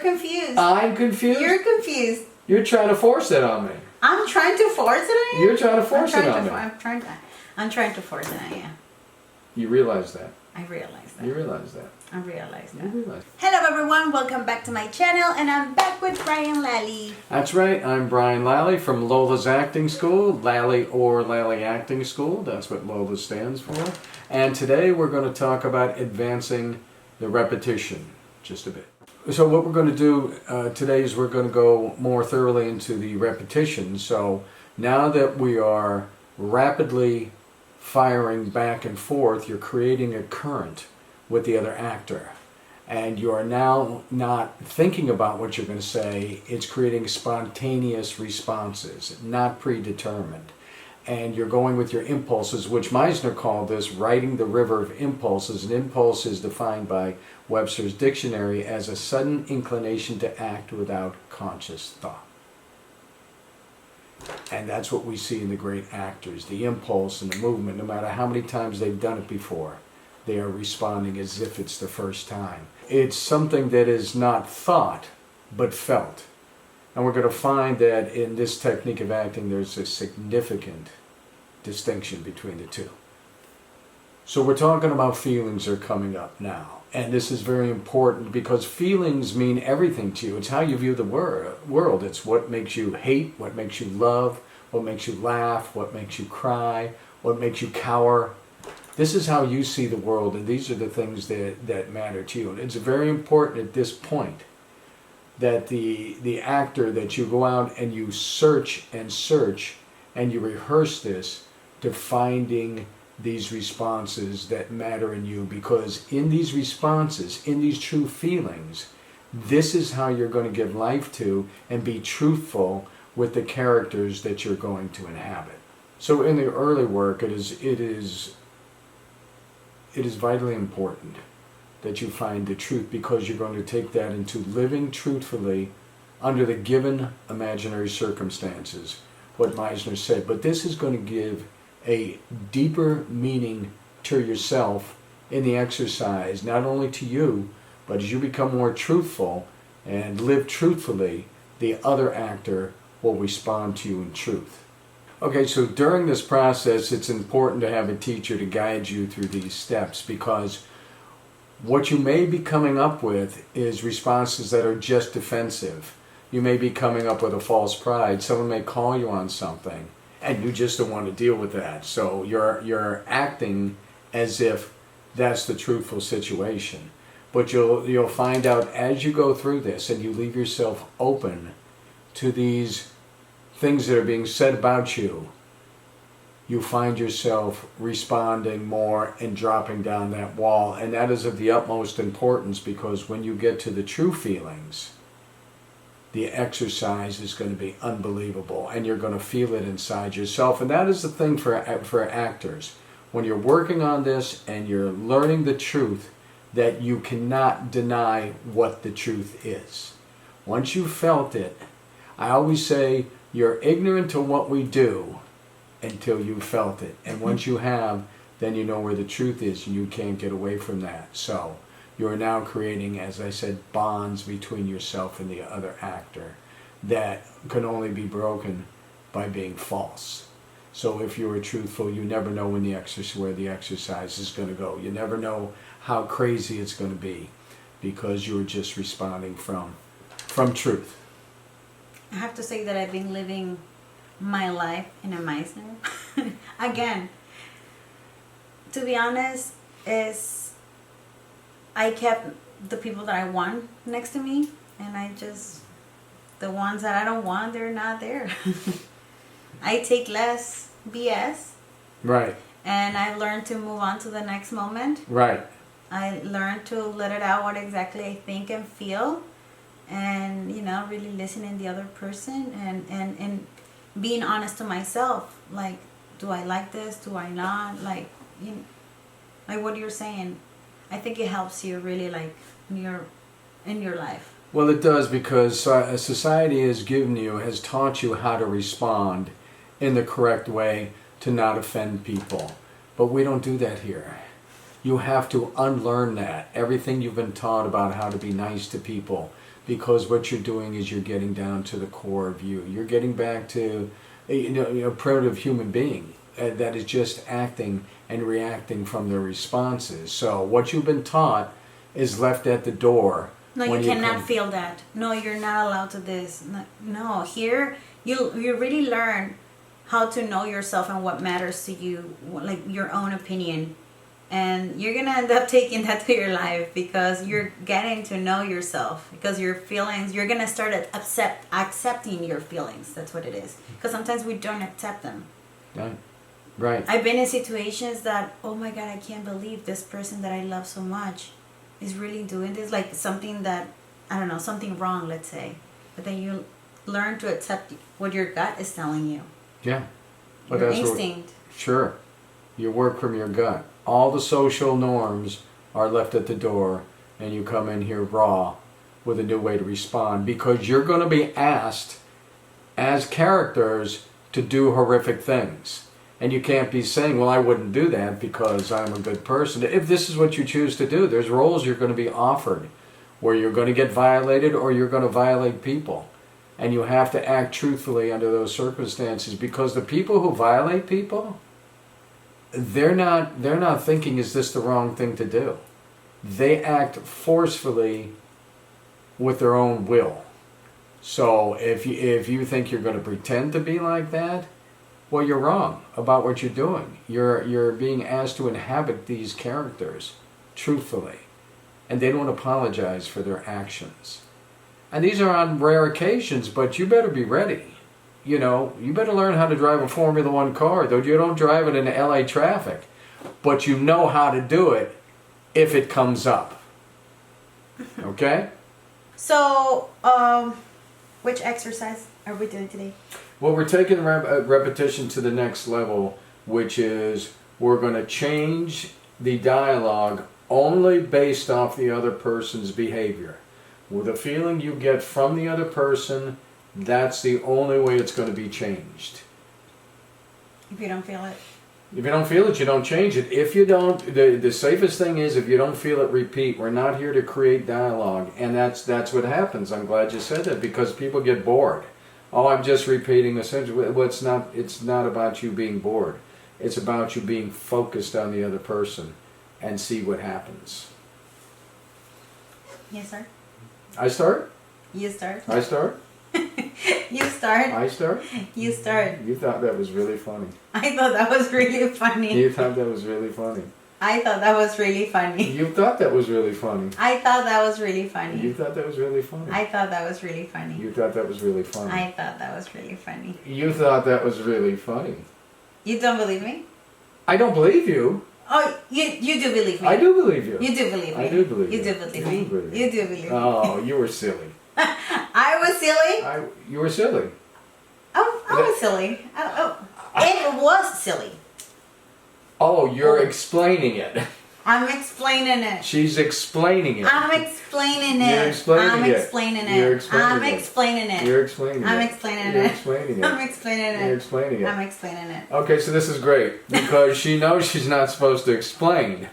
confused. I'm confused? You're confused. You're trying to force it on me. I'm trying to force it on you? You're trying to force it on me. I'm trying to force it on you. You realize that. I realize that. You realize that. I realize that. You realize. Hello everyone, welcome back to my channel, and I'm back with Brian Lally. That's right, I'm Brian Lally from Lola's Acting School, Lally or Lally Acting School, that's what Lola stands for. And today we're going to talk about advancing the repetition, just a bit. So what we're going to do today is we're going to go more thoroughly into the repetition. So now that we are rapidly firing back and forth, you're creating a current with the other actor. And you are now not thinking about what you're going to say, it's creating spontaneous responses, not predetermined. And you're going with your impulses, which Meisner called this riding the river of impulses. An impulse is defined by Webster's dictionary as a sudden inclination to act without conscious thought. And that's what we see in the great actors, the impulse and the movement. No matter how many times they've done it before, they are responding as if it's the first time. It's something that is not thought, but felt. And we're going to find that in this technique of acting, there's a significant distinction between the two. So we're talking about feelings are coming up now. And this is very important because feelings mean everything to you. It's how you view the world. It's what makes you hate, what makes you love, what makes you laugh, what makes you cry, what makes you cower. This is how you see the world, and these are the things that matter to you. And it's very important at this point that the actor, that you go out and you search and you rehearse this to finding these responses that matter in you, because in these responses, in these true feelings, this is how you're going to give life to and be truthful with the characters that you're going to inhabit. So in the early work, it is vitally important that you find the truth, because you're going to take that into living truthfully under the given imaginary circumstances, what Meisner said. But this is going to give a deeper meaning to yourself in the exercise, not only to you, but as you become more truthful and live truthfully, the other actor will respond to you in truth. Okay, so during this process, it's important to have a teacher to guide you through these steps, because what you may be coming up with is responses that are just defensive. You may be coming up with a false pride. Someone may call you on something, and you just don't want to deal with that. So you're acting as if that's the truthful situation. But you'll find out as you go through this and you leave yourself open to these things that are being said about you, you find yourself responding more and dropping down that wall. And that is of the utmost importance, because when you get to the true feelings, the exercise is going to be unbelievable, and you're going to feel it inside yourself. And that is the thing for actors. When you're working on this and you're learning the truth, that you cannot deny what the truth is. Once you've felt it, I always say, you're ignorant to what we do until you've felt it. And once you have, then you know where the truth is, and you can't get away from that. So you're now creating, as I said, bonds between yourself and the other actor that can only be broken by being false. So if you are truthful, you never know where the exercise is going to go. You never know how crazy it's going to be, because you're just responding from truth. I have to say that I've been living my life in a MEISNER. Again, to be honest, I kept the people that I want next to me, and the ones that I don't want, they're not there. I take less BS. Right. And I learned to move on to the next moment. Right. I learned to let it out what exactly I think and feel, and really listening to the other person, and being honest to myself. Like, do I like this? Do I not? Like what you're saying. I think it helps you really, like, in your life. Well, it does, because society has taught you how to respond in the correct way to not offend people. But we don't do that here. You have to unlearn that. Everything you've been taught about how to be nice to people, because what you're doing is you're getting down to the core of you. You're getting back to a primitive human being that is just acting and reacting from their responses. So what you've been taught is left at the door. No, you cannot feel that. No, you're not allowed to this. No, here you really learn how to know yourself and what matters to you, like your own opinion. And you're going to end up taking that to your life because you're getting to know yourself. Because your feelings, you're going to start accepting your feelings. That's what it is. Because sometimes we don't accept them. Right. I've been in situations that, oh my God, I can't believe this person that I love so much is really doing this. Like something that, I don't know, something wrong, let's say. But then you learn to accept what your gut is telling you. Yeah. But your instinct. Sure. You work from your gut. All the social norms are left at the door, and you come in here raw with a new way to respond, because you're going to be asked as characters to do horrific things. And you can't be saying, well, I wouldn't do that because I'm a good person. If this is what you choose to do, there's roles you're going to be offered where you're going to get violated or you're going to violate people. And you have to act truthfully under those circumstances, because the people who violate people, they're not thinking, is this the wrong thing to do? They act forcefully with their own will. So if you think you're going to pretend to be like that, well, you're wrong about what you're doing. You're being asked to inhabit these characters truthfully, and they don't apologize for their actions. And these are on rare occasions, but you better be ready. You know, you better learn how to drive a Formula One car, though you don't drive it in LA traffic, but you know how to do it if it comes up. Okay? So, which exercise are we doing today? Well, we're taking repetition to the next level, which is we're going to change the dialogue only based off the other person's behavior. With the feeling you get from the other person, that's the only way it's going to be changed. If you don't feel it? If you don't feel it, you don't change it. If you don't, the safest thing is if you don't feel it, repeat. We're not here to create dialogue, and that's what happens. I'm glad you said that, because people get bored. Oh, I'm just repeating a sentence. Well, it's not about you being bored. It's about you being focused on the other person and see what happens. Yes, sir. I start? You start. I start? You start. I start? You start. You thought that was really funny. I thought that was really funny. You thought that was really funny. I thought that was really funny. You thought that was really funny. I thought that was really funny. You thought that was really funny. I thought that was really funny. You thought that was really funny. I thought that was really funny. You thought that was really funny. You don't believe me? I don't believe you. Oh, you do believe me. I do believe you. You do believe me. I do believe you. You do believe me. You do believe me. Oh, you were silly. I was silly? You were silly. Oh, I was silly. It was silly. Oh, you're explaining it. I'm explaining it. She's explaining it. I'm explaining it. You're explaining I'm it. explaining it. You're explaining I'm it. explaining it. You're explaining it. I'm explaining You're it. explaining it. I'm explaining it. You're explaining it. I'm explaining it. Okay, so this is great because she knows she's not supposed to explain,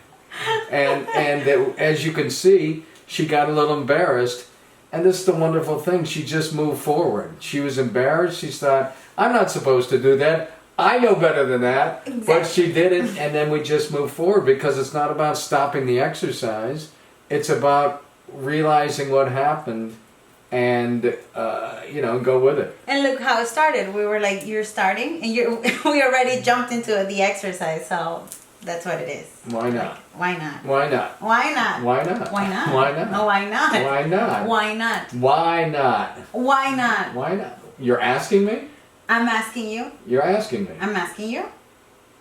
and that, as you can see, she got a little embarrassed. And this is the wonderful thing. She just moved forward. She was embarrassed. She thought, I'm not supposed to do that. I know better than that. Exactly. But she did it, and then we just moved forward because it's not about stopping the exercise. It's about realizing what happened and, go with it. And look how it started. We were like, you're starting, and we already jumped into the exercise, so that's what it is. Why not? Like, why not? Why not? Why not? Why not? Why not? Why not? No, why not? Why not? Why not? Why not? Why not? Why not? You're asking me? I'm asking you. You're asking me. I'm asking you.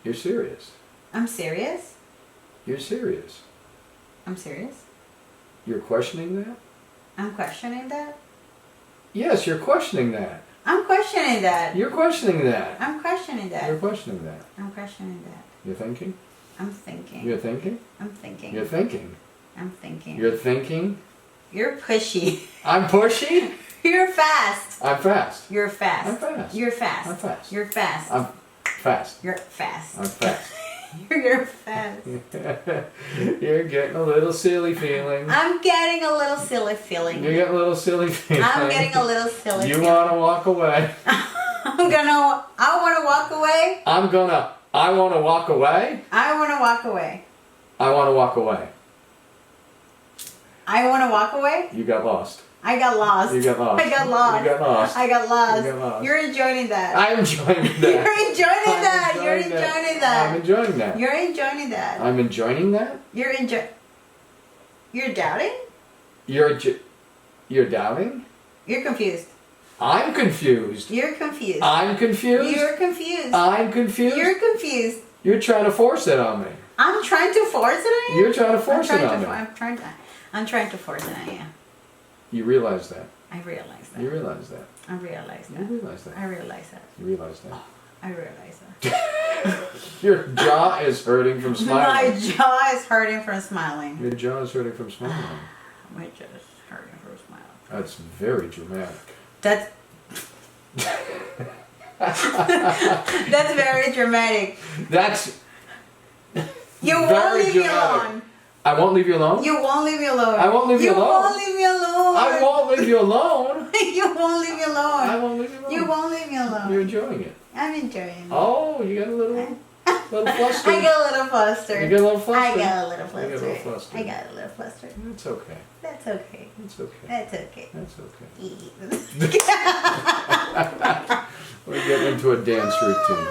You're serious. I'm serious. You're serious. I'm serious. You're questioning that? I'm questioning that. Yes, you're questioning that. I'm questioning that. You're questioning that. I'm questioning that. You're questioning that. I'm questioning that. You're thinking? I'm thinking. You're thinking? I'm thinking. You're thinking? I'm thinking. You're thinking? You're pushy. I'm pushy? You're fast. I'm fast. You're fast. I'm fast. You're fast. I'm fast. You're fast. I'm fast. You're fast. I'm fast. You're fast. You're getting a little silly feeling. I'm getting a little silly feeling. You're getting a little silly feeling. I'm getting a little silly You feeling. want to walk away. I want to walk away. I want to walk away. I want to walk away. I want to walk away. I want to walk away. You got lost. I got lost. You got lost. I got lost. You got lost. I got lost. You got lost. You're enjoying that. I'm enjoying that. You're enjoying that. You're enjoying that. I'm enjoying that. You're enjoying that. I'm enjoying that. You're doubting? You're doubting? You're confused. I'm confused. You're confused. I'm confused. You're confused. I'm confused. You're confused. You're trying to force it on me. I'm trying to force it on you? You're trying to force it on me. I'm trying to force it on you. You realize that. I realize that. You realize that. I realize that. You realize that. I realize that. You realize that. I realize that. Your jaw is hurting from smiling. My jaw is hurting from smiling. Your jaw is hurting from smiling. My jaw is hurting from smiling. That's very dramatic. That's that's very dramatic. That's You won't very leave me dramatic. alone. I won't leave you alone? You won't leave me alone. I won't leave you alone. You won't leave me alone. I won't leave you alone. You won't leave me alone. I won't leave you alone. You won't leave me alone. You're enjoying it. I'm enjoying it. Oh, you got a little flustered. I got a little flustered. You got a little flustered. I got a little flustered. You got a little flustered. I got a little flustered. It's okay. That's okay. It's okay. That's okay. That's okay. We're getting into a dance routine.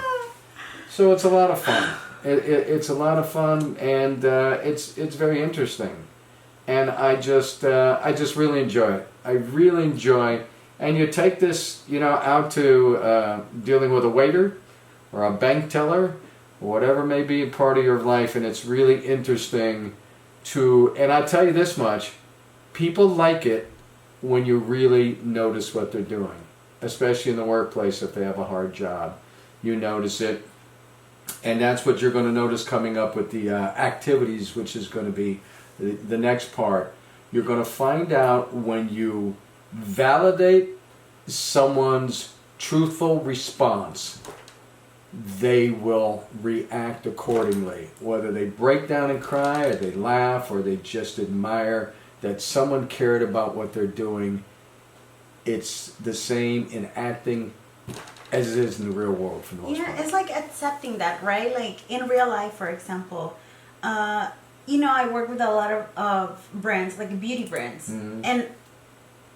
So it's a lot of fun. It's a lot of fun, and it's very interesting. And I just really enjoy it. I really enjoy. And you take this, out to dealing with a waiter or a bank teller, or whatever may be a part of your life, and it's really interesting to. And I'll tell you this much: people like it when you really notice what they're doing, especially in the workplace. If they have a hard job, you notice it. And that's what you're going to notice coming up with the activities, which is going to be the next part. You're going to find out when you validate someone's truthful response, they will react accordingly. Whether they break down and cry, or they laugh, or they just admire that someone cared about what they're doing. It's the same in acting as it is in the real world for the most part. Yeah, it's like accepting that, right? Like in real life, for example, I work with a lot of brands, like beauty brands, and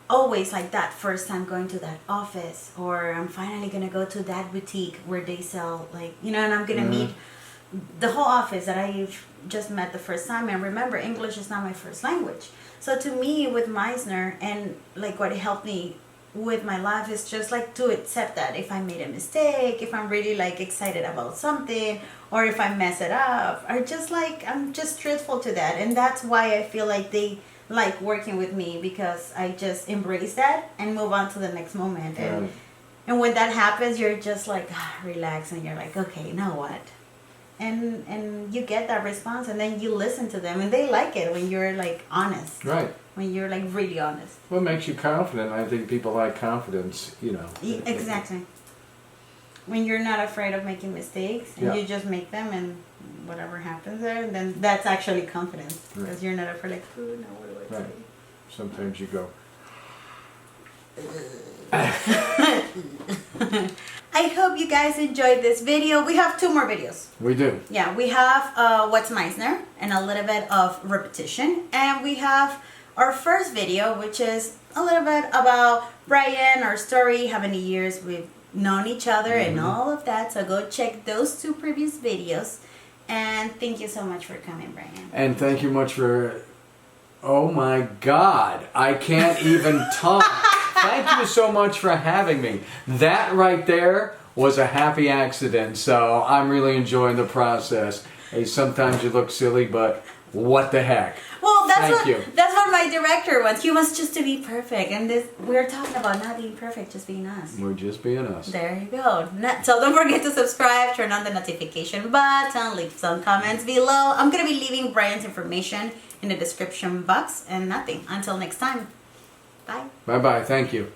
always like that first time going to that office, or I'm finally gonna go to that boutique where they sell and I'm gonna meet the whole office that I just met the first time. And remember, English is not my first language, so to me with MEISNER and like what helped me with my life is just like to accept that if I made a mistake, if I'm really like excited about something, or if I mess it up, I'm just truthful to that. And that's why I feel like they like working with me, because I just embrace that and move on to the next moment. And when that happens, you're just like relax, and you're like, okay, now what? And you get that response, and then you listen to them, and they like it when you're like honest. Right. When you're like really honest. What makes you confident? I think people like confidence, Exactly. When you're not afraid of making mistakes, and you just make them, and whatever happens there, then that's actually confidence. Because you're not afraid, like, oh no, what do I say? Sometimes you go. I hope you guys enjoyed this video. We have 2 more videos. We do. Yeah, we have what's MEISNER and a little bit of repetition, and we have our first video, which is a little bit about Brian, our story, how many years we've known each other, and all of that. So go check those 2 previous videos. And thank you so much for coming, Brian. And thank you much for. Oh my God, I can't even talk. Thank you so much for having me. That right there was a happy accident, so I'm really enjoying the process. Hey, sometimes you look silly, but what the heck? Well, that's what my director wants. He wants just to be perfect, and we're talking about not being perfect, just being us. We're just being us. There you go. So don't forget to subscribe, turn on the notification button, leave some comments below. I'm gonna be leaving Brian's information in the description box, and nothing. Until next time. Bye. Bye-bye. Thank you.